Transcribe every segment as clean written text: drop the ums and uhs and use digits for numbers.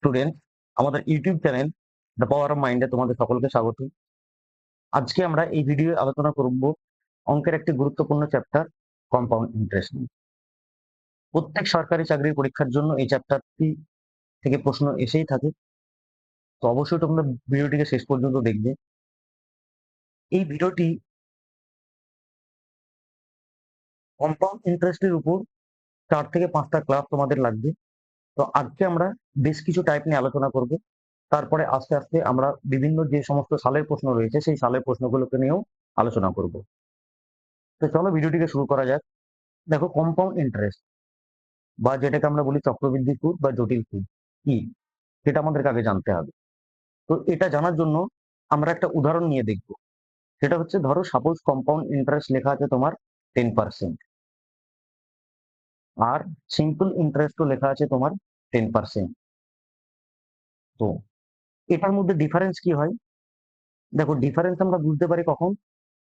Student, আমাদের YouTube channel the power of মাইন্ডে তোমাদের সকলকে স্বাগত। আজকে আমরা এই ভিডিও আলোচনা করব অঙ্কের একটি গুরুত্বপূর্ণ চ্যাপ্টার, কম্পাউন্ড ইন্টারেস্ট নিয়ে। প্রত্যেক সরকারি চাকরির পরীক্ষার জন্য এই চ্যাপ্টারটি থেকে প্রশ্ন এসেই থাকে, তো অবশ্যই তোমরা ভিডিওটিকে শেষ পর্যন্ত দেখবে। এই ভিডিওটি কম্পাউন্ড ইন্টারেস্টের উপর 4 থেকে 5টা ক্লাস তোমাদের লাগবে। তো আজকে আমরা বেশ কিছু টাইপ নিয়ে আলোচনা করব, তারপরে আস্তে আস্তে আমরা বিভিন্ন যে সমস্ত সালের প্রশ্ন রয়েছে সেই সালের প্রশ্নগুলোকে নিয়েও আলোচনা করব। তো চলো ভিডিওটিকে শুরু করা যাক। দেখো, কম্পাউন্ড ইন্টারেস্ট বা যেটাকে আমরা বলি চক্রবৃদ্ধি সুদ বা জটিল সুদ কি, সেটা আমাদেরকে আগে জানতে হবে। তো এটা জানার জন্য আমরা একটা উদাহরণ নিয়ে দেখব। সেটা হচ্ছে, ধরো সাপোজ কম্পাউন্ড ইন্টারেস্ট লেখা আছে তোমার 10%, আর সিম্পল ইন্টারেস্টও লেখা আছে তোমার 10%। তো এটার মধ্যে ডিফারেন্স কি হয়? দেখো, ডিফারেন্স আমরা বুঝতে পারি কখন?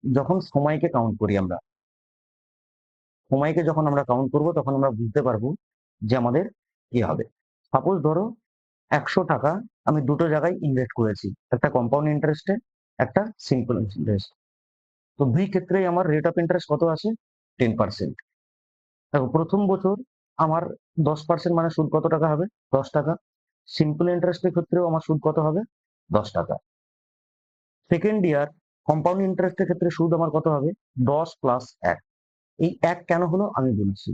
যখন সময়কে কাউন্ট করি আমরা। সময়কে যখন আমরা কাউন্ট করব তখন আমরা বুঝতে পারবো যে আমাদের কি হবে। সাপোজ ধরো 100 টাকা আমি দুটো জায়গায় ইনভেস্ট করেছি, একটা কম্পাউন্ড ইন্টারেস্টে, একটা সিম্পল ইন্টারেস্ট। তো দুই ক্ষেত্রেই আমার রেট অফ ইন্টারেস্ট কত আছে? 10%। দেখো, প্রথম বছর আমার 10% মানে সুদ কত টাকা হবে? 10 টাকা। সিম্পল ইন্টারেস্টের ক্ষেত্রেও আমার সুদ কত হবে? 10 টাকা। সেকেন্ড ইয়ার কম্পাউন্ড ইন্টারেস্টের ক্ষেত্রে সুদ আমার কত হবে? 10 প্লাস 1। এই 1 কেন হলো আমি বলছি।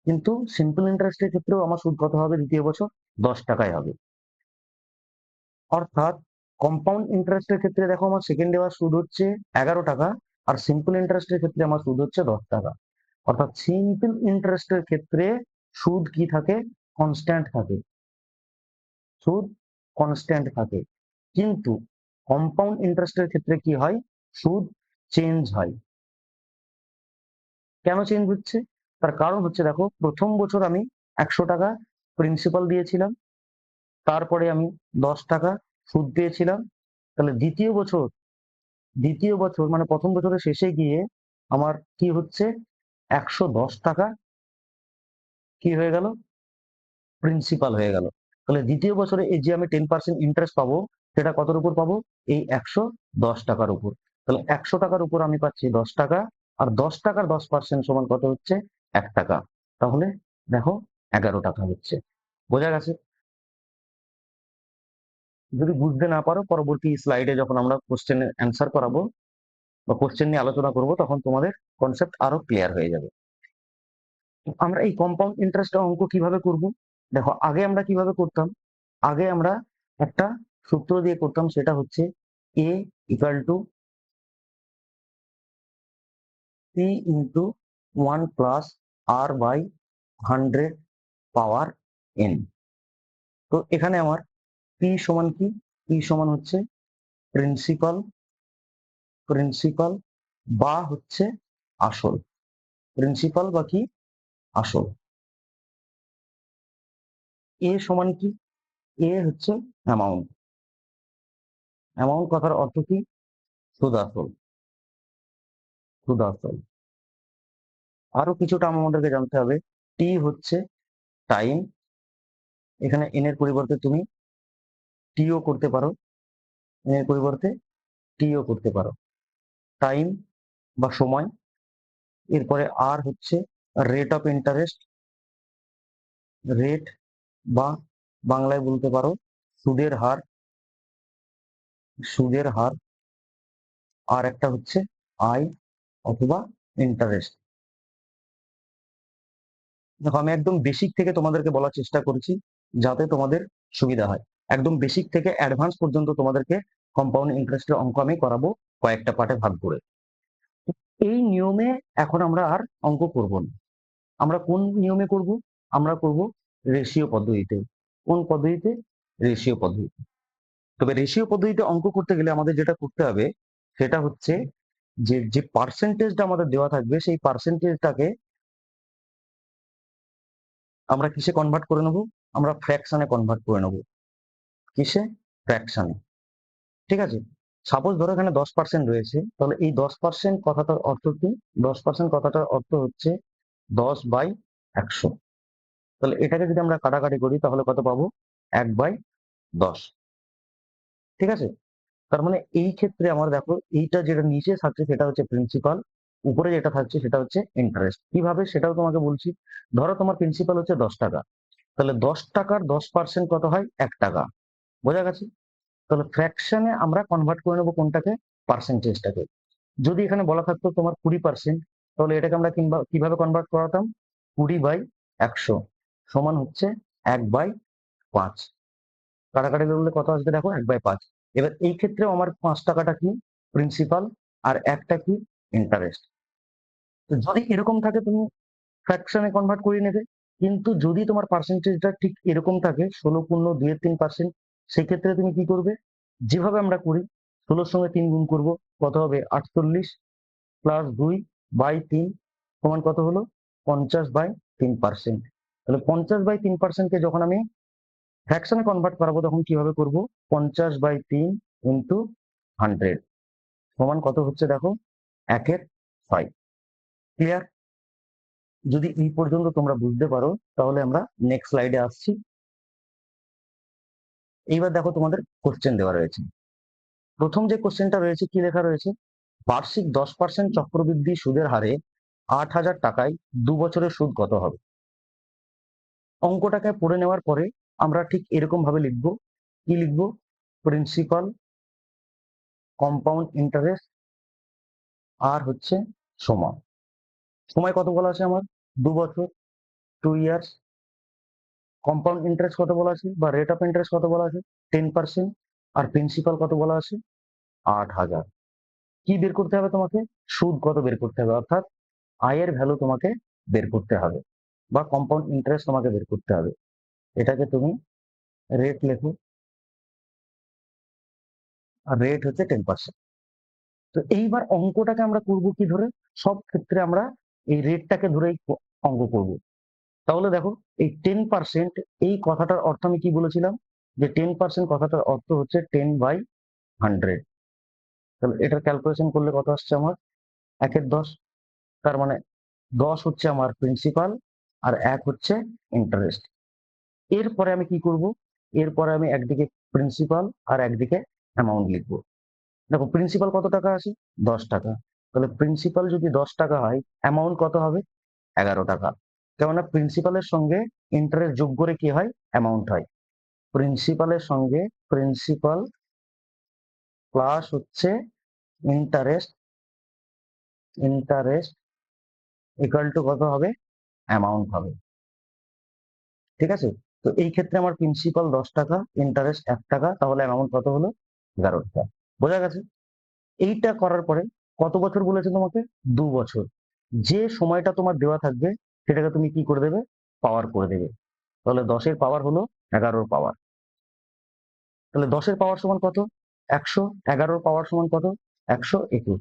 কিন্তু সিম্পল ইন্টারেস্টের ক্ষেত্রেও আমার সুদ কত হবে দ্বিতীয় বছর? 10 টাকাই হবে। অর্থাৎ কম্পাউন্ড ইন্টারেস্টের ক্ষেত্রে দেখো, আমার সেকেন্ড ইয়ার সুদ হচ্ছে 11 টাকা, আর সিম্পল ইন্টারেস্টের ক্ষেত্রে আমার সুদ হচ্ছে 10 টাকা। অর্থাৎ সিম্পল ইন্টারেস্টের ক্ষেত্রে সুদ কি থাকে? কনস্ট্যান্ট থাকে। সুদ কনস্ট্যান্ট থাকে। কিন্তু কম্পাউন্ড ইন্টারেস্টের ক্ষেত্রে কি হয়? সুদ চেঞ্জ হয়। কেন চেঞ্জ হচ্ছে? তার কারণ হচ্ছে, দেখো, প্রথম বছর আমি 100 টাকা প্রিন্সিপাল দিয়েছিলাম, তারপরে আমি 10 টাকা সুদ পেয়েছিলাম। তাহলে দ্বিতীয় বছর মানে প্রথম বছরের শেষে গিয়ে আমার কি হচ্ছে? 110 টাকা কি হয়ে গেল? প্রিন্সিপাল হয়ে গেল। তাহলে দ্বিতীয় বছরে এই যে আমি 10% ইন্টারেস্ট পাবো, সেটা কতর উপর পাবো? এই 110 টাকার উপর। তাহলে 100 টাকার উপর আমি পাচ্ছি 10 টাকা, আর 10 টাকার 10% সমান কত হচ্ছে? 1 টাকা। তাহলে দেখো, 11 টাকা হচ্ছে। বোঝা গেছে? যদি বুঝতে না পারো, পরবর্তী স্লাইডে যখন আমরা কোশ্চেনের অ্যান্সার করাবো বা কোশ্চেন নিয়ে আলোচনা করব, তখন তোমাদের কনসেপ্ট আরো ক্লিয়ার হয়ে যাবে। আমরা এই কম্পাউন্ড ইন্টারেস্টের অঙ্ক কিভাবে করব? দেখো, আগে আমরা কিভাবে করতাম? আগে আমরা একটা সূত্র দিয়ে করতাম, সেটা হচ্ছে a equal to p into 1 plus r by 100 power n। তো এখানে আমার p সমান কি? p সমান হচ্ছে প্রিন্সিপাল প্রিন্সিপাল বা হচ্ছে আসল। প্রিন্সিপাল বা কি? আসল। a সমান কি? a হচ্ছে অ্যামাউন্ট। অ্যামাউন্ট কথার অর্থ কি? সুদ আসল। সুদ আসল। আরো কিছুটা আমাদেরকে জানতে হবে। টি হচ্ছে টাইম। এখানে এন এর পরিবর্তে তুমি টিও করতে পারো, এন এর পরিবর্তে টিও করতে পারো। টাইম বা সময়। এরপরে আর হচ্ছে রেট অফ ইন্টারেস্ট। রেট বা বাংলায় বলতে পারো সুদের হার। সুদের হার। আর একটা হচ্ছে আই অথবা ইন্টারেস্ট। দেখো, আমি একদম বেসিক থেকে তোমাদেরকে বলার চেষ্টা করেছি যাতে তোমাদের সুবিধা হয়। একদম বেসিক থেকে অ্যাডভান্স পর্যন্ত তোমাদেরকে কম্পাউন্ড ইন্টারেস্টের অঙ্ক আমি করাবো কয়েকটা পার্টে ভাগ করে। এই নিয়মে এখন আমরা আর অঙ্ক করব না। আমরা কোন নিয়মে করব? আমরা করব রেশিও পদ্ধতিতে। কোন পদ্ধতিতে? রেশিও পদ্ধতি। তবে রেশিও পদ্ধতিতে অঙ্ক করতে গেলে আমাদের যেটা করতে হবে সেটা হচ্ছে, যে যে পার্সেন্টেজটা আমাদের দেওয়া থাকবে সেই পার্সেন্টেজটাকে আমরা কিসে কনভার্ট করে নেব? আমরা ফ্র্যাকশনে কনভার্ট করে নেব। কিসে? ফ্র্যাকশনে। ঠিক আছে? সাপোজ ধরো এখানে 10% রয়েছে, তাহলে এই 10% কথাটার অর্থ কি? 10% কথাটার অর্থ হচ্ছে 10/100। তাহলে এটাকে যদি আমরা কাটাকাটি করি তাহলে কত পাবো? 1/1000। 10। ঠিক আছে? তার মানে এই ক্ষেত্রে আমার দেখো এইটা যেটা নিচে থাকছে সেটা হচ্ছে প্রিন্সিপাল, উপরে যেটা থাকছে সেটা হচ্ছে ইন্টারেস্ট। কিভাবে সেটাও তোমাকে বলছি। ধরো তোমার প্রিন্সিপাল হচ্ছে 10 টাকা, তাহলে 10 টাকার 10% কত হয়? 1 টাকা। বোঝা গেছে? তাহলে ফ্র্যাকশনে আমরা কনভার্ট করে নেবো কোনটাকে? পার্সেন্টেজটাকে। যদি এখানে বলা থাকতো তোমার 20%, তাহলে এটাকে আমরা কিভাবে কনভার্ট করাতাম? 20/100 সমান হচ্ছে 1/5। কাটাকাটি করলে কত আসবে দেখো? 1/5। এবার এই ক্ষেত্রে আমার 5 টাকাটা কি? প্রিন্সিপাল, আর একটা কি? ইন্টারেস্ট। তো যদি এরকম থাকে তুমি ফ্র্যাকশনে কনভার্ট করে নেবে। কিন্তু যদি তোমার পার্সেন্টেজটা ঠিক এরকম থাকে 16.2-3%, সেক্ষেত্রে তুমি কি করবে? যেভাবে আমরা করি, 16-র সঙ্গে 3 গুণ করবো, কত হবে? 48 প্লাস 2/3 সমান কত হলো? 50/3%। তাহলে 50/3%কে যখন আমি ফ্র্যাকশনে কনভার্ট করাবো তখন কিভাবে করব? 50/3 ইন্টু 100 সমান কত হচ্ছে দেখো? 1/5। ক্লিয়ার? যদি এই পর্যন্ত তোমরা বুঝতে পারো তাহলে আমরা নেক্সট স্লাইডে আসছি। এইবার দেখো তোমাদের কোশ্চেন দেওয়া রয়েছে। প্রথম যে কোশ্চেনটা রয়েছে কি লেখা রয়েছে? বার্ষিক 10% চক্রবৃদ্ধি সুদের হারে 8,000 টাকায় 2 বছরের সুদ কত হবে? অঙ্কটাকে পড়ে নেওয়ার পরে আমরা ঠিক এরকম ভাবে লিখবো। কি লিখবো? প্রিন্সিপাল, কম্পাউন্ড ইন্টারেস্ট, আর হচ্ছে সময়। সময় কত বলা আছে আমার? 2 বছর, 2 ইয়ার্স। কম্পাউন্ড ইন্টারেস্ট কত বলা আছে বা রেট অফ ইন্টারেস্ট কত বলা আছে? 10%। আর প্রিন্সিপাল কত বলা আছে? 8,000। কি বের করতে হবে তোমাকে? সুদ কত বের করতে হবে, অর্থাৎ আয়ের ভ্যালু তোমাকে বের করতে হবে, বা কম্পাউন্ড ইন্টারেস্ট তোমাকে বের করতে হবে। এটাকে তুমি রেট লেখো, আর রেট হচ্ছে 10%। তো এইবার অঙ্কটাকে আমরা করব কি ধরে? সব ক্ষেত্রে আমরা এই রেটটাকে ধরেই অঙ্ক করব। তাহলে দেখো, এই 10%, এই কথাটার অর্থ আমি কি বলেছিলাম? যে 10% কথাটার অর্থ হচ্ছে 10/100। তাহলে এটার ক্যালকুলেশন করলে কত আসছে আমার? 1/10। তার মানে 10 হচ্ছে আমার প্রিন্সিপাল, আর 1 হচ্ছে ইন্টারেস্ট। এরপরে আমি কি করব? এরপরে আমি একদিকে প্রিন্সিপাল আর একদিকে অ্যামাউন্ট লিখবো। দেখো প্রিন্সিপাল কত টাকা আছে? 10 টাকা। তাহলে প্রিন্সিপাল যদি 10 টাকা হয়, অ্যামাউন্ট কত হবে? 11 টাকা। কেননা প্রিন্সিপালের সঙ্গে ইন্টারেস্ট যোগ করে কি হয়? অ্যামাউন্ট হয়। প্রিন্সিপালের সঙ্গে প্রিন্সিপাল প্লাস হচ্ছে ইন্টারেস্ট, ইন্টারেস্ট ইকুয়াল টু কত হবে? অ্যামাউন্ট হবে। ঠিক আছে? তো এই ক্ষেত্রে আমার প্রিন্সিপাল 10 টাকা, ইন্টারেস্ট 1 টাকা, তাহলে অ্যামাউন্ট কত হলো? 11 টাকা। বোঝা গেছে? এইটা করার পরে কত বছর বলেছে তোমাকে? 2 বছর। যে সময়টা তোমার দেওয়া থাকবে সেটাকে তুমি কি করে দেবে? পাওয়ার করে দেবে। তাহলে 10-এর পাওয়ার হলো 11-র পাওয়ার। তাহলে 10-এর পাওয়ার সমান কত? 100। 11-র পাওয়ার সমান কত? 121।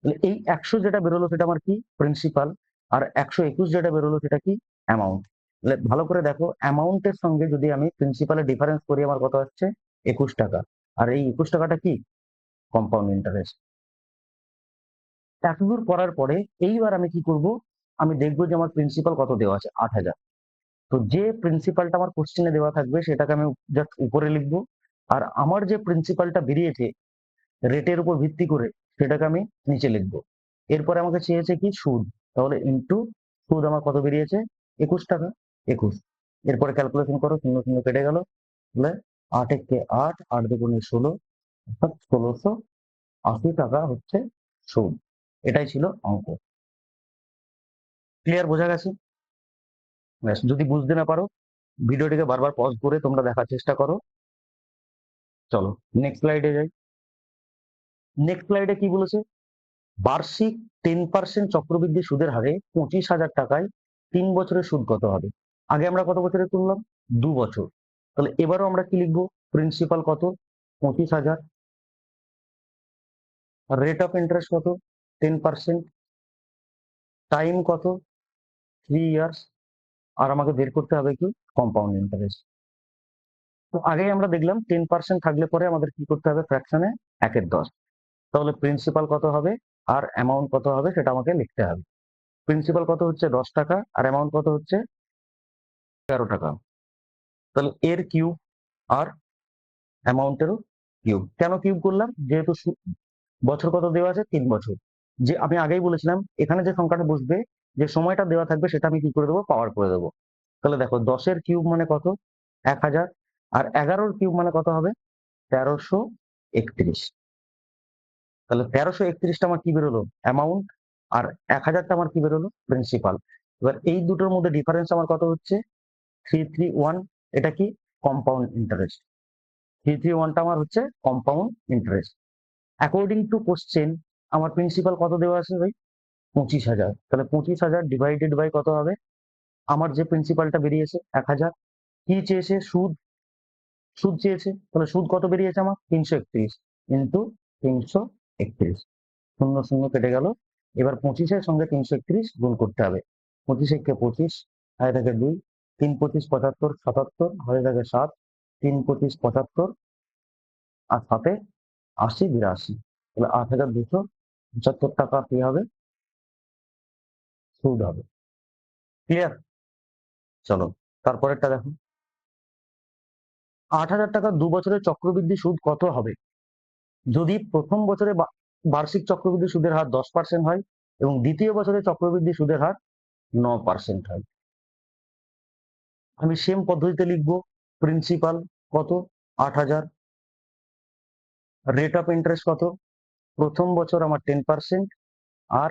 তাহলে এই 100 যেটা বেরোলো সেটা আমার কি? প্রিন্সিপাল। আর 121 যেটা বেরোলো সেটা কি? অ্যামাউন্ট। তাহলে ভালো করে দেখো, অ্যামাউন্টের সঙ্গে যদি আমি প্রিন্সিপালের ডিফারেন্স করি, আমার কত হচ্ছে? 21 টাকা। আর এই 21 টাকাটা কি? Compound interest. এতদূর করার পরে এইবার আমি কি করব? আমি দেখবো যে আমার প্রিন্সিপাল কত দেওয়া আছে? 8,000। তো যে প্রিন্সিপালটা আমার কোশ্চেনে দেওয়া থাকবে সেটাকে আমি জাস্ট উপরে লিখবো। আর আমার যে প্রিন্সিপালটা বেরিয়েছে রেটের উপর ভিত্তি করে, সেটাকে আমি নিচে লিখবো। এরপরে আমাকে চেয়েছে কি? সুদ। তাহলে ইন্টু সুদ আমার কত বেরিয়েছে? 21 টাকা। 21। এরপরে ক্যালকুলেশন করো, শূন্য শূন্য কেটে গেল। তাহলে 8 একে 8, 8 দুগুণে 16, অর্থাৎ 1680 টাকা হচ্ছে সুদ। এটাই ছিল অঙ্ক। ক্লিয়ার? বোঝা গেছে? ব্যাস, যদি বুঝতে না পারো ভিডিওটিকে বারবার পজ করে তোমরা দেখার চেষ্টা করো। চলো নেক্সট স্লাইডে যাই। নেক্সট স্লাইডে কি বলেছে? বার্ষিক 10% চক্রবৃদ্ধি সুদের হারে 25,000 টাকায় 3 বছরের সুদ কত হবে? আগে আমরা কত বছরে তুললাম? 2 বছর। তাহলে এবারও আমরা কি লিখবো? প্রিন্সিপাল কত? 25,000। রেট অফ ইন্টারেস্ট কত? 10%। টাইম কত? 3 ইয়ার্স। আর আমাকে বের করতে হবে কি? Compound interest. তো আগেই আমরা দেখলাম 10% থাকলে পরে আমাদের কি করতে হবে? ফ্র্যাকশনে 1/10। তাহলে প্রিন্সিপাল কত হবে আর অ্যামাউন্ট কত হবে সেটা আমাকে লিখতে হবে। প্রিন্সিপাল কত হচ্ছে? 10 টাকা, আর অ্যামাউন্ট কত হচ্ছে? 11 টাকা। তাহলে এর কিউব আর অ্যামাউন্টেরও কিউব। কেন কিউব করলাম? যেহেতু বছর কত দেওয়া আছে? 3 বছর। যে আমি আগেই বলেছিলাম এখানে যে সংখ্যাটা বসবে, যে সময়টা দেওয়া থাকবে সেটা আমি কি করে দেবো? পাওয়ার করে দেবো। তাহলে দেখো 10 এর কিউব মানে কত? 1000। আর 11 এর কিউব মানে কত হবে? 1331। তাহলে 1331টা আমার কি বেরোলো? অ্যামাউন্ট। আর 1000টা আমার কি বেরোলো? প্রিন্সিপাল। এবার এই দুটোর মধ্যে ডিফারেন্স আমার কত হচ্ছে? 331। এটা কি? Compound interest. 331টা আমার হচ্ছে compound interest. According to question আমার প্রিন্সিপাল কত দেওয়া আছে ভাই? 25,000। তাহলে 25,000 ডিভাইডেড বাই কত হবে? আমার যে প্রিন্সিপালটা বেরিয়েছে 1000। কি চেয়েছে? সুদ। সুদ চেয়েছে। তাহলে সুদ কত বেরিয়েছে আমার? 331 ইন্টু 331। শূন্য শূন্য কেটে গেল। এবার 25-এর সঙ্গে 331 গুণ করতে হবে। 25 একে 25, হয়ে থাকে 2, 3 25 75 77, হয়ে থাকে 7, 3 25 75, আর 7-এ 80 82। তাহলে 8,275 টাকা কি হবে? সুদ হবে। ক্লিয়ার? চলো তারপরেরটা দেখো। 8,000 টাকা 2 বছরের চক্রবৃদ্ধি সুদ কত হবে যদি প্রথম বছরে বার্ষিক চক্রবৃদ্ধি সুদের হার 10% হয় এবং দ্বিতীয় বছরে চক্রবৃদ্ধি সুদের হার 9% হয়? আমি সেম পদ্ধতিতে লিখবো। প্রিন্সিপাল কত? 8,000। রেট অফ ইন্টারেস্ট কত? প্রথম বছর আমার 10%, আর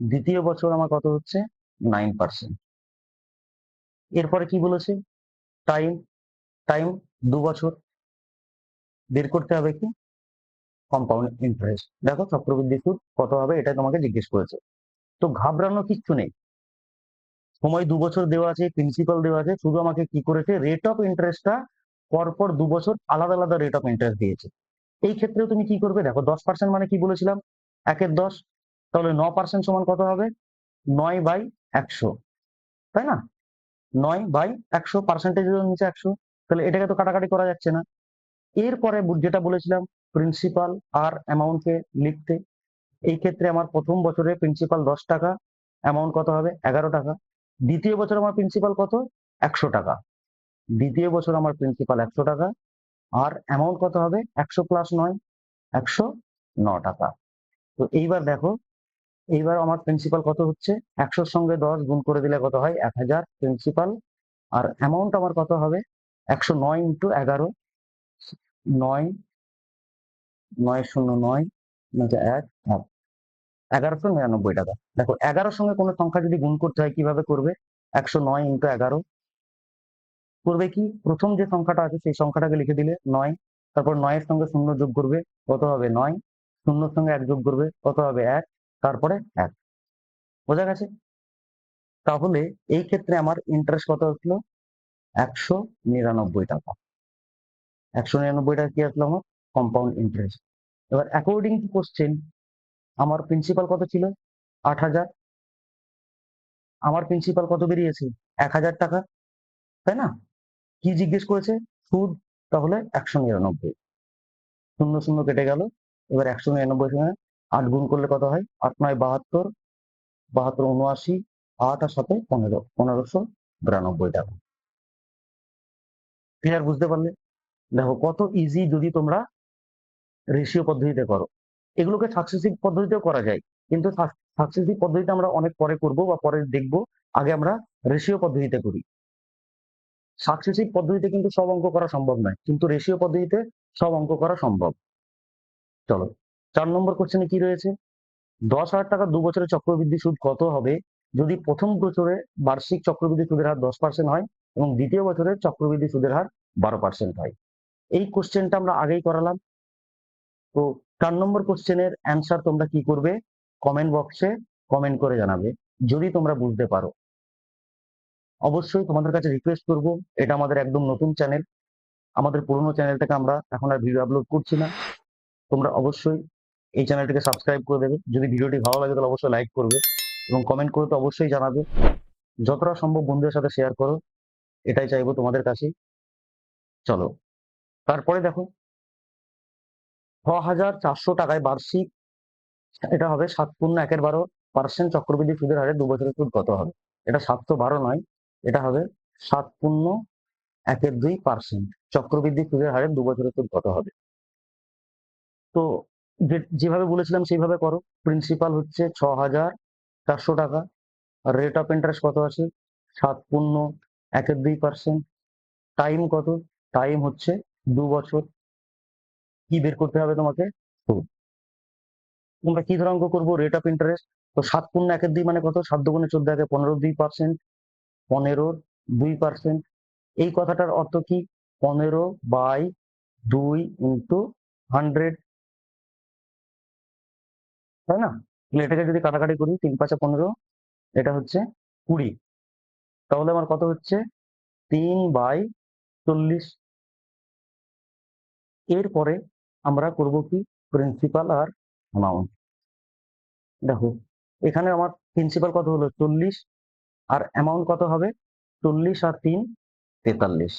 দ্বিতীয় বছর আমার কত হচ্ছে? 9%। এরপরে কি বলেছে? টাইম। টাইম 2 বছর। বের করতে হবে কি? Compound interest. দেখো চক্রবৃদ্ধি সুদ কত হবে এটা তোমাকে জিজ্ঞেস করেছে। তো ঘাবড়ানো কিচ্ছু নেই। সময় 2 বছর দেওয়া আছে, প্রিন্সিপাল দেওয়া আছে, শুধু আমাকে কি করেছে? রেট অফ ইন্টারেস্টটা পরপর 2 বছর আলাদা আলাদা রেট অফ ইন্টারেস্ট দিয়েছে। এই ক্ষেত্রে তুমি কি করবে? দেখো 10% মানে কি বলেছিলাম? 1-এর 10। তাহলে 9% সমান কত হবে? 9/100, তাই না? 9/100, পার্সেন্টেজের নিচে 100। তাহলে এটাকে তো কাটাকাটি করা যাচ্ছে না। এরপরে যেটা বলেছিলাম প্রিন্সিপাল আর অ্যামাউন্টকে লিখতে, এই ক্ষেত্রে আমার প্রথম বছরে প্রিন্সিপাল 10 টাকা, অ্যামাউন্ট কত হবে? 11 টাকা। দ্বিতীয় বছর আমার প্রিন্সিপাল কত? 100 টাকা। দ্বিতীয় বছর আমার প্রিন্সিপাল 100 টাকা, আর অ্যামাউন্ট কত হবে? 100 প্লাস 9, 109 টাকা। তো এইবার দেখো, এইবার আমার প্রিন্সিপাল কত হচ্ছে? 100-র সঙ্গে 10 গুণ করে দিলে কত হয়? 1000 প্রিন্সিপাল। আর অ্যামাউন্ট আমার কত হবে? 109 ইন্টু 11, 9, 909, 1, 1,199 টাকা। দেখো 11-র সঙ্গে কোনো সংখ্যা যদি গুণ করতে হয় কিভাবে করবে? 109 ইন্টু 11 করবে কি? প্রথম যে সংখ্যাটা আছে সেই সংখ্যাটাকে লিখে দিলে 9, তারপর 9-এর সঙ্গে 0 যোগ করবে, কত হবে? 9, 0-র সঙ্গে 1 যোগ করবে, কত হবে? 1, তারপরে 1। বোঝা গেছে? তাহলে এই ক্ষেত্রে আমার ইন্টারেস্ট কত আসলো? 199 টাকা। 199 টাকা কি আসলো আমার? Compound interest. এবার অ্যাকর্ডিং টু কোশ্চেন আমার প্রিন্সিপাল কত ছিল? 8,000। আমার প্রিন্সিপাল কত বেরিয়েছে? 1,000 টাকা, তাই না? কি জিজ্ঞেস করেছে? সুদ। তাহলে 199। 0 0 কেটে গেল। এবার 199 সঙ্গে 8 গুণ করলে কত হয়? 8-9 72, 72 79, 8 আর 7-এ 15, 1,592 টাকা। ক্লিয়ার? বুঝতে পারলে? দেখো কত ইজি যদি তোমরা রেশিও পদ্ধতিতে করো। এগুলোকে সাকসেসিভ পদ্ধতিতেও করা যায়, কিন্তু সাকসেসিভ পদ্ধতিতে আমরা অনেক পরে করব বা পরে দেখব। আগে আমরা রেশিও পদ্ধতিতে করি। সাকসেসিভ পদ্ধতিতে কিন্তু সব অঙ্ক করা সম্ভব নয়, কিন্তু রেশিও পদ্ধতিতে সব অঙ্ক করা সম্ভব। চলো 4 নম্বর কোশ্চেনে কি রয়েছে? 10,000 টাকা 2 বছরের চক্রবৃদ্ধি সুদ কত হবে যদি প্রথম বছরে বার্ষিক চক্রবৃদ্ধি সুদের হার 10% হয় এবং দ্বিতীয় বছরে চক্রবৃদ্ধি সুদের হার 12% হয়? এই কোশ্চেনটা আমরা আগেই করালাম। তো 4 নম্বর কোশ্চেনের অ্যান্সার তোমরা কি করবে? কমেন্ট বক্সে কমেন্ট করে জানাবে যদি তোমরা বুঝতে পারো। অবশ্যই তোমাদের কাছে রিকোয়েস্ট করব, এটা আমাদের একদম নতুন চ্যানেল। আমাদের পুরনো চ্যানেল থেকে আমরা এখন আর ভিডিও আপলোড করছি না। তোমরা অবশ্যই এই চ্যানেলটিকে সাবস্ক্রাইব করে দেবে। যদি ভিডিওটি ভালো লাগে তাহলে অবশ্যই লাইক করবে এবং কমেন্ট করে তো অবশ্যই জানাবে। যতটা সম্ভব বন্ধুদের সাথে শেয়ার করো, এটাই চাইবো তোমাদের কাছে। চলো তারপরে দেখো, 6,400 টাকায় বার্ষিক, এটা হবে 7.112% চক্রবৃদ্ধি সুদের হারে 2 বছরের সুদ কত হবে? এটা 712 নয়, এটা হবে 7. 1/2%। চক্রবৃদ্ধি সুদের হারে 2 বছরের সুদ কত হবে? তো যেভাবে বলেছিলাম সেইভাবে করো। প্রিন্সিপাল হচ্ছে 6,400 টাকা। রেট অফ ইন্টারেস্ট কত আছে? 7 পূর্ণ 1/2%। টাইম কত? টাইম হচ্ছে 2 বছর। কি বের করতে হবে তোমাকে? সুদ। তোমরা কি ধরে অঙ্ক করবো? Rate of interest. তো 7 পূর্ণ 1/2 মানে কত? 7 দুগুণে 14 একে 15/2%। 15/2%। এই কথাটার অর্থ কি? 15/2 ইন্টু 100, তাই না? এটাকে যদি কাটাকাটি করি 3 5 15, এটা হচ্ছে 20। তাহলে আমার কত হচ্ছে? 3/40। এরপরে আমরা করব কি? প্রিন্সিপাল আর অ্যামাউন্ট। দেখো এখানে আমার প্রিন্সিপাল কত হলো? 40। আর অ্যামাউন্ট কত হবে? 40 আর 3 43।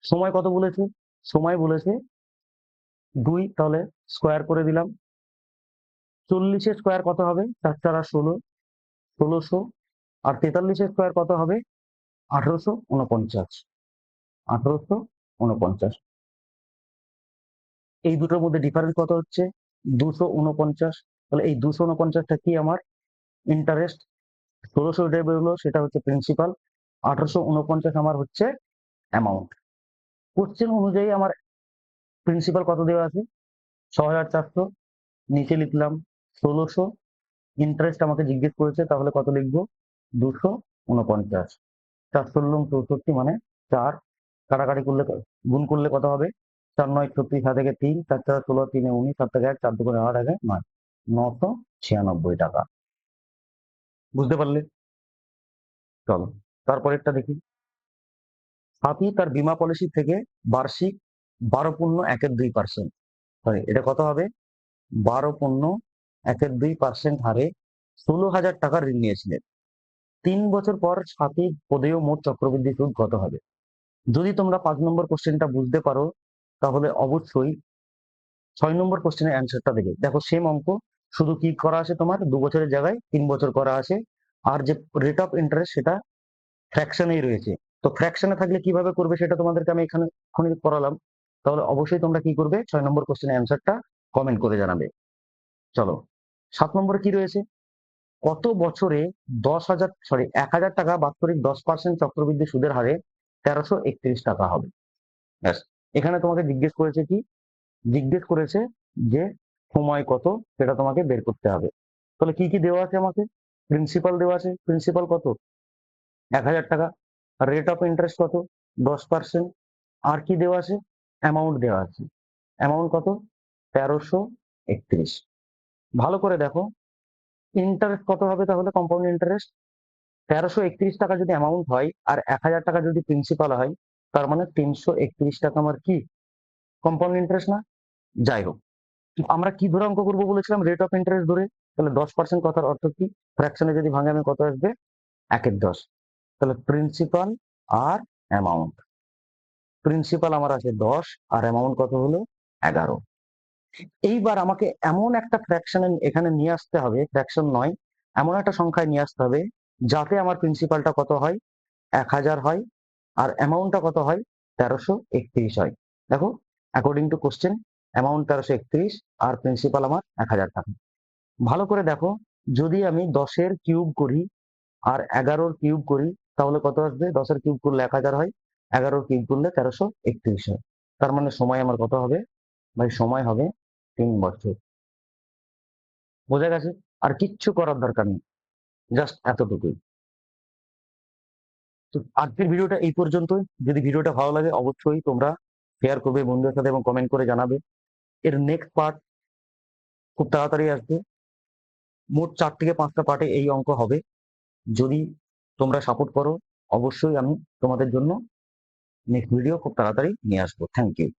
সময় কত বলেছে? সময় বলেছে 2। তাহলে স্কোয়ার করে দিলাম। 40 এর স্কোয়ার কত হবে? 4 4 আর 16, 1600। আর 43 এর স্কোয়ার কত হবে? 1849। 1849। এই দুটোর মধ্যে ডিফারেন্স কত হচ্ছে? 249। তাহলে এই 249টা কি আমার? ইন্টারেস্ট। 1600 যেটা বেরোলো সেটা হচ্ছে প্রিন্সিপাল। 1849 আমার হচ্ছে অ্যামাউন্ট। কোশ্চেন অনুযায়ী আমার প্রিন্সিপাল কত দেওয়া আছে? 6,400। নিচে লিখলাম 1600। ইন্টারেস্ট আমাকে জিজ্ঞেস করেছে, তাহলে কত লিখবো? 249। 4 ষোলো 64 মানে 4। কাটাকাটি করলে গুণ করলে কত হবে? 4 9 36, 7 থেকে 3, 4 4 16, 3 19, 7 থেকে 1, 4 2 8 1 9, 996 টাকা। বুঝতে পারলে? চলো তারপরেরটা দেখি। হাতি তার বীমা পলিসি থেকে বার্ষিক 12 পূর্ণ 1/2%, সরি এটা কত হবে? 12 পূর্ণ 1/2% হারে 16,000 টাকা ঋণ নিয়েছিলেন। 3 বছর পর হাতির প্রদেয় মোট চক্রবৃদ্ধি সুদ কত হবে? যদি তোমরা 5 নম্বর কোশ্চেনটা বুঝতে পারো তাহলে অবশ্যই 6 নম্বর কোশ্চেনের অ্যান্সারটা দেবে। দেখো সেম অঙ্ক, শুধু কি করা আছে তোমার? 2 বছরের জায়গায় 3 বছর করা আছে। আর যে রেট অফ ইন্টারেস্ট সেটা ফ্র্যাকশনেই রয়েছে। তো ফ্র্যাকশনে থাকলে কিভাবে করবে সেটা তোমাদেরকে আমি এক্ষুনি করালাম। তাহলে অবশ্যই তোমরা কি করবে? 6 নম্বর কোশ্চেনের অ্যান্সারটা কমেন্ট করে জানাবে। চলো 7 নম্বরে কি রয়েছে? কত বছরে 1,000 টাকা বাৎসরিক 10% চক্রবৃদ্ধি সুদের হারে 1331 টাকা হবে? ব্যাস। এখানে তোমাকে জিজ্ঞেস করেছে কি? জিজ্ঞেস করেছে যে সময় কত, সেটা তোমাকে বের করতে হবে। তাহলে কি কি দেওয়া আছে আমাকে? প্রিন্সিপাল দেওয়া আছে। প্রিন্সিপাল কত? 1,000 টাকা। রেট অফ ইন্টারেস্ট কত? 10%। আর কি দেওয়া আছে? অ্যামাউন্ট দেওয়া আছে। অ্যামাউন্ট কত? 1331। ভালো করে দেখো, ইন্টারেস্ট কত হবে তাহলে? কম্পাউন্ড ইন্টারেস্ট 1331 টাকা যদি অ্যামাউন্ট হয় আর 1,000 টাকা যদি প্রিন্সিপাল হয়, তার মানে 331 টাকা আমার কি কম্পাউন্ড ইন্টারেস্ট না? যাই হোক, আমরা কি ধরে অঙ্ক করবো বলেছিলাম? রেট অফ ইন্টারেস্ট ধরে। তাহলে 10% কথার অর্থ কি? ফ্র্যাকশনে যদি ভাঙে আমি কত আসবে? 1/10। তাহলে প্রিন্সিপাল আর অ্যামাউন্ট, প্রিন্সিপাল আমার আছে 10 আর অ্যামাউন্ট কত হলো? 11। এইবার আমাকে এমন একটা ফ্র্যাকশনে এখানে নিয়ে আসতে হবে, ফ্র্যাকশন নয়, এমন একটা সংখ্যায় নিয়ে আসতে হবে যাতে আমার প্রিন্সিপালটা কত হয়? 1,000 হয় আর অ্যামাউন্টটা কত হয়? 1331 হয়। দেখো অ্যাকর্ডিং টু কোশ্চেন অ্যামাউন্ট 1331 আর প্রিন্সিপাল আমার 1,000 টাকা। ভালো করে দেখো, যদি আমি 10 কিউব করি আর 11 কিউব করি তাহলে কত আসবে? 10 কিউব করলে 1,000 হয়, 11 কিউব করলে 1331 হয়। তার মানে সময় আমার কত হবে? ভাই সময় হবে 3 বছর। বোঝা গেছে? আর কিচ্ছু করার দরকার নেই, জাস্ট এতটুকুই। তো আজকের ভিডিওটা এই পর্যন্তই। যদি ভিডিওটা ভালো লাগে অবশ্যই তোমরা শেয়ার করবে বন্ধুদের সাথে এবং কমেন্ট করে জানাবে। এর নেক্সট পার্ট খুব তাড়াতাড়ি আসবে। মোট 4 থেকে 5টা পার্টে এই অঙ্ক হবে। যদি তোমরা সাপোর্ট করো অবশ্যই আমি তোমাদের জন্য নেক্সট ভিডিও খুব তাড়াতাড়ি নিয়ে আসবো। Thank you.